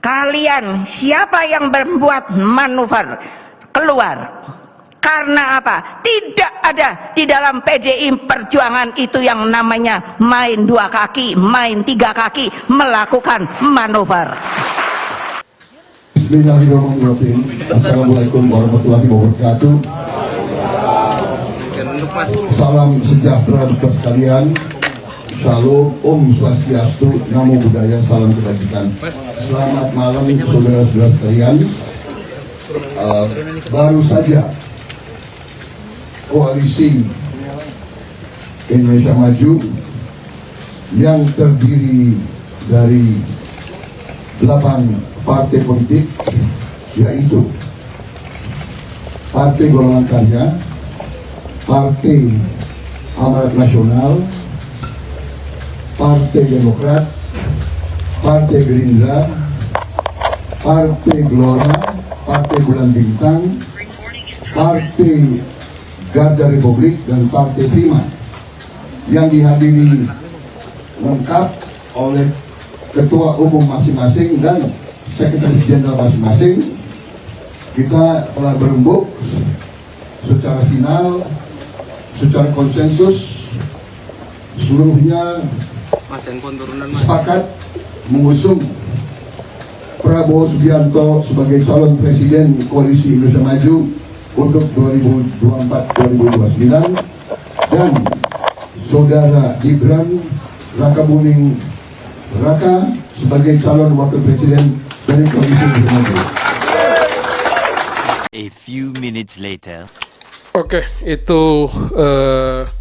Kalian siapa yang membuat manuver keluar? Karena apa? Tidak ada di dalam PDI Perjuangan itu yang namanya main dua kaki, main tiga kaki, melakukan manuver. Bismillahirrahmanirrahim. Assalamualaikum warahmatullahi wabarakatuh. Salam sejahtera untuk sekalian. Shalom, Om Swastiastu, Namo Buddhaya, salam kebajikan. Selamat malam saudara-saudara sekalian. Baru saja Koalisi Indonesia Maju yang terdiri dari 8 partai politik, yaitu Partai Golongan Karya, Partai Amanat Nasional, Partai Demokrat, Partai Gerindra, Partai Gelora, Partai Bulan Bintang, Partai Garda Republik, dan Partai Prima, yang dihadiri lengkap oleh ketua umum masing-masing dan sekretaris jenderal masing-masing. Kita telah berembuk secara final, secara konsensus, seluruhnya sepakat mengusung Prabowo Subianto sebagai calon presiden Koalisi Indonesia Maju untuk 2024-2029 dan saudara Gibran Rakabuming Raka sebagai calon wakil presiden dari Koalisi Indonesia Maju. A few minutes later. Oke, itu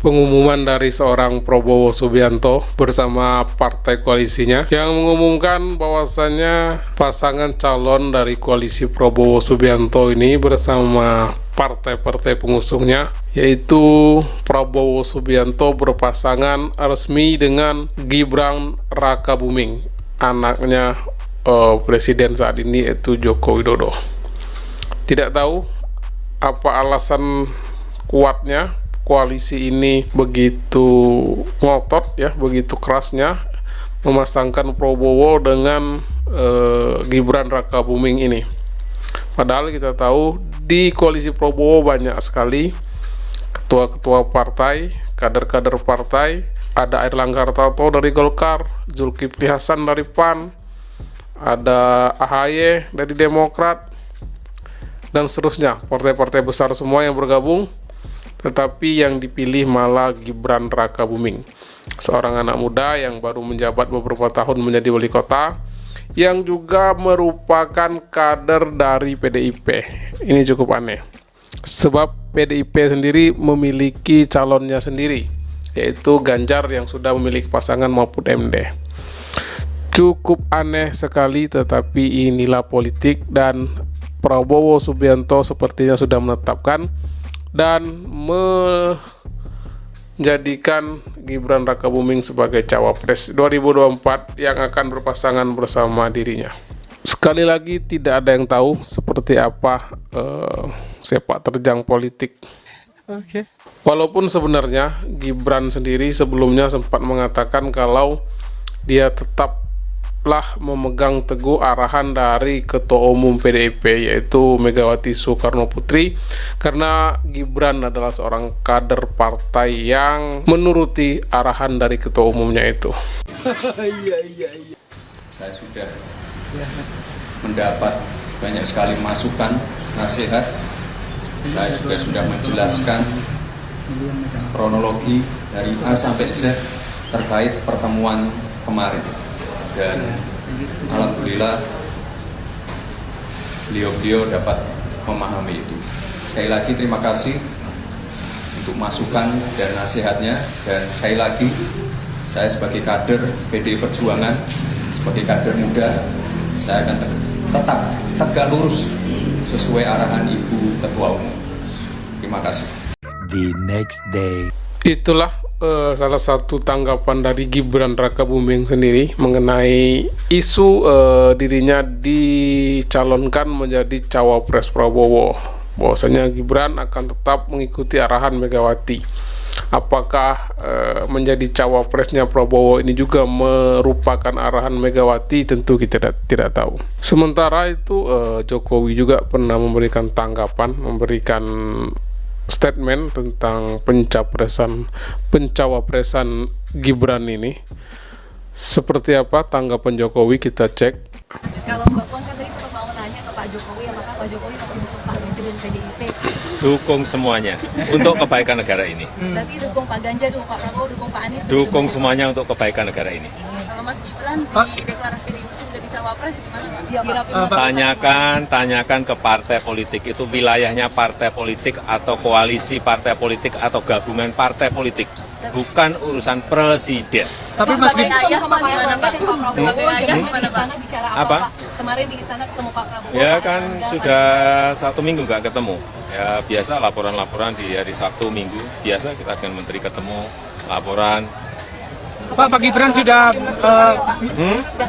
pengumuman dari seorang Prabowo Subianto bersama partai koalisinya yang mengumumkan bahwasannya pasangan calon dari koalisi Prabowo Subianto ini bersama partai-partai pengusungnya, yaitu Prabowo Subianto berpasangan resmi dengan Gibran Rakabuming, anaknya presiden saat ini, yaitu Joko Widodo. Tidak tahu apa alasan kuatnya koalisi ini begitu ngotot ya, begitu kerasnya memasangkan Prabowo dengan Gibran Rakabuming ini. Padahal kita tahu di koalisi Prabowo banyak sekali ketua-ketua partai, kader-kader partai. Ada Airlangga Hartarto dari Golkar, Zulkifli Hasan dari PAN, ada AHY dari Demokrat, dan seterusnya, partai-partai besar semua yang bergabung, tetapi yang dipilih malah Gibran Rakabuming, seorang anak muda yang baru menjabat beberapa tahun menjadi wali kota, yang juga merupakan kader dari PDIP. Ini cukup aneh, sebab PDIP sendiri memiliki calonnya sendiri, yaitu Ganjar yang sudah memiliki pasangan Mahfud MD. Cukup aneh sekali, tetapi inilah politik, dan Prabowo Subianto sepertinya sudah menetapkan dan menjadikan Gibran Rakabuming sebagai cawapres 2024 yang akan berpasangan bersama dirinya. Sekali lagi, tidak ada yang tahu seperti apa sepak terjang politik. Walaupun sebenarnya Gibran sendiri sebelumnya sempat mengatakan kalau dia tetaplah memegang teguh arahan dari Ketua Umum PDIP, yaitu Megawati Soekarno Putri, karena Gibran adalah seorang kader partai yang menuruti arahan dari Ketua Umumnya itu. Saya sudah mendapat banyak sekali masukan, nasihat. Saya juga sudah menjelaskan kronologi dari A sampai Z terkait pertemuan kemarin. Dan alhamdulillah beliau dapat memahami itu. Sekali lagi terima kasih untuk masukan dan nasihatnya, dan sekali lagi saya sebagai kader PDI Perjuangan, sebagai kader muda, saya akan tetap tegak lurus sesuai arahan Ibu Ketua Umum. Terima kasih. The next day. Itulah salah satu tanggapan dari Gibran Rakabuming sendiri mengenai isu dirinya dicalonkan menjadi cawapres Prabowo. Bahwasanya Gibran akan tetap mengikuti arahan Megawati. Apakah menjadi cawapresnya Prabowo ini juga merupakan arahan Megawati, tentu kita tidak tahu. Sementara itu Jokowi juga pernah memberikan tanggapan, memberikan statement tentang pencawapresan Gibran ini. Seperti apa tanggapan Jokowi, kita cek. Kalau Mbak Puan kan tadi sempat mau tanya ke Pak Jokowi, apakah Pak Jokowi masih dukung Pak Ganjar dan PDIP? Dukung semuanya untuk kebaikan negara ini. Berarti dukung Pak Ganjar, dukung Pak Prabowo, dukung Pak Anies? Dukung semuanya untuk kebaikan negara ini. Kalau Mas Gibran di deklarasi diusung jadi cawapres gimana Pak? Tanyakan ke partai politik, itu wilayahnya partai politik atau koalisi partai politik atau gabungan partai politik, bukan urusan presiden. Tapi sebagai ayah gimana Pak? Sebagai ayah gimana Pak? Apa? Kemarin di istana ketemu Pak Prabowo. Ya kan sudah 1 minggu nggak ketemu. Ya biasa laporan-laporan di hari Sabtu Minggu, biasa kita dengan menteri ketemu, laporan. Pak Gibran sudah Sudah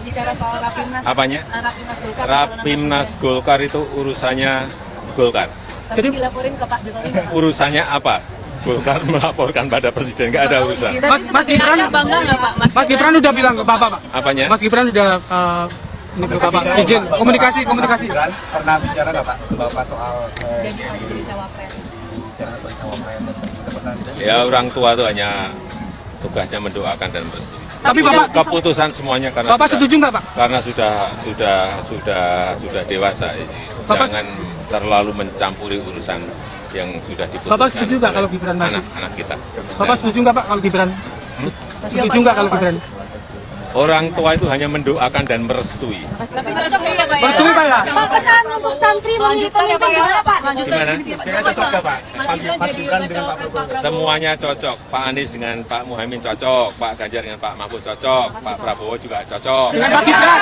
bicara soal Rapimnas. Apanya? Rapimnas Golkar. Rapimnas Golkar itu urusannya Golkar. Tapi dilaporin ke Pak Jokowi. Urusannya apa? Golkar melaporkan pada presiden, nggak ada urusan. Mas Gibran bangga nggak Pak? Mas Gibran udah bilang ke Bapak, Pak. Apanya? Mas Gibran udah ini ke Bapak izin komunikasi. Pernah bicara nggak Pak Bapak soal Jadi maju jadi cawapres. bicara sebagai cawapres dan sebagainya? Pernah diskusi? Ya orang tua itu hanya tugasnya mendoakan dan merestui. Tapi Bapak Keputusan semuanya karena Bapak setuju nggak Pak? Karena sudah dewasa ini. Bapak- Jangan terlalu mencampuri urusan yang sudah diputuskan. Bapak setuju nggak kalau Gibran maju? Anak-anak kita. Bapak setuju nggak Pak kalau Gibran? Setuju nggak kalau Gibran? Orang tua itu hanya mendoakan dan merestui. Tapi cocok ya Pak? Setuju Pak ya? Pak pesan untuk santri memilih pemimpin gimana Pak? Gimana? Kira cocok nggak Pak? Mas Gibran dengan Pak Prabowo? Semuanya cocok. Pak Anies dengan Pak Muhaimin cocok, Pak Ganjar dengan Pak Mahfud cocok, Pak Prabowo juga cocok. Dengan Pak Gibran.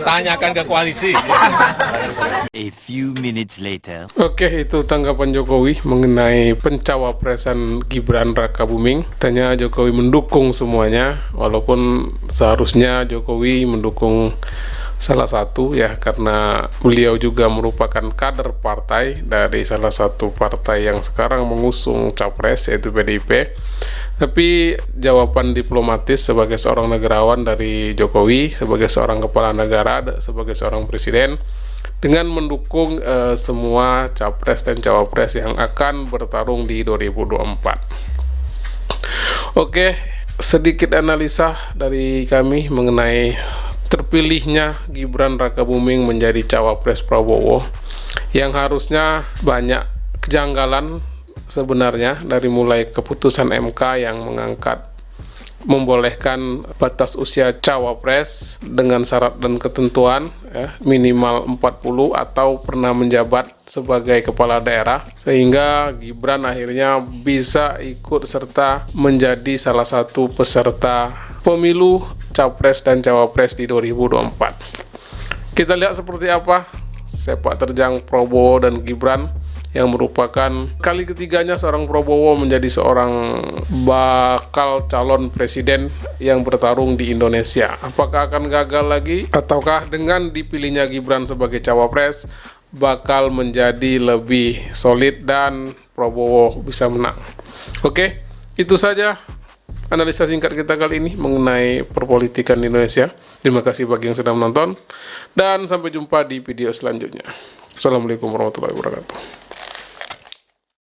Tanyakan ke koalisi. A few minutes later. Oke, itu tanggapan Jokowi mengenai pencawapresan Gibran Rakabuming. Tanya Jokowi mendukung semuanya, walaupun seharusnya Jokowi mendukung salah satu ya, karena beliau juga merupakan kader partai dari salah satu partai yang sekarang mengusung capres, yaitu PDIP. Tapi jawaban diplomatis sebagai seorang negarawan dari Jokowi, sebagai seorang kepala negara, sebagai seorang presiden, dengan mendukung semua capres dan cawapres yang akan bertarung di 2024. Oke, sedikit analisa dari kami mengenai terpilihnya Gibran Rakabuming menjadi cawapres Prabowo, yang harusnya banyak kejanggalan sebenarnya, dari mulai keputusan MK yang membolehkan batas usia cawapres dengan syarat dan ketentuan ya, minimal 40 atau pernah menjabat sebagai kepala daerah, sehingga Gibran akhirnya bisa ikut serta menjadi salah satu peserta pemilu capres dan cawapres di 2024. Kita lihat seperti apa sepak terjang Prabowo dan Gibran, yang merupakan kali ketiganya seorang Prabowo menjadi seorang bakal calon presiden yang bertarung di Indonesia. Apakah akan gagal lagi, ataukah dengan dipilihnya Gibran sebagai cawapres bakal menjadi lebih solid dan Prabowo bisa menang? Oke, itu saja analisa singkat kita kali ini mengenai perpolitikan di Indonesia. Terima kasih bagi yang sudah menonton, dan sampai jumpa di video selanjutnya. Assalamualaikum warahmatullahi wabarakatuh.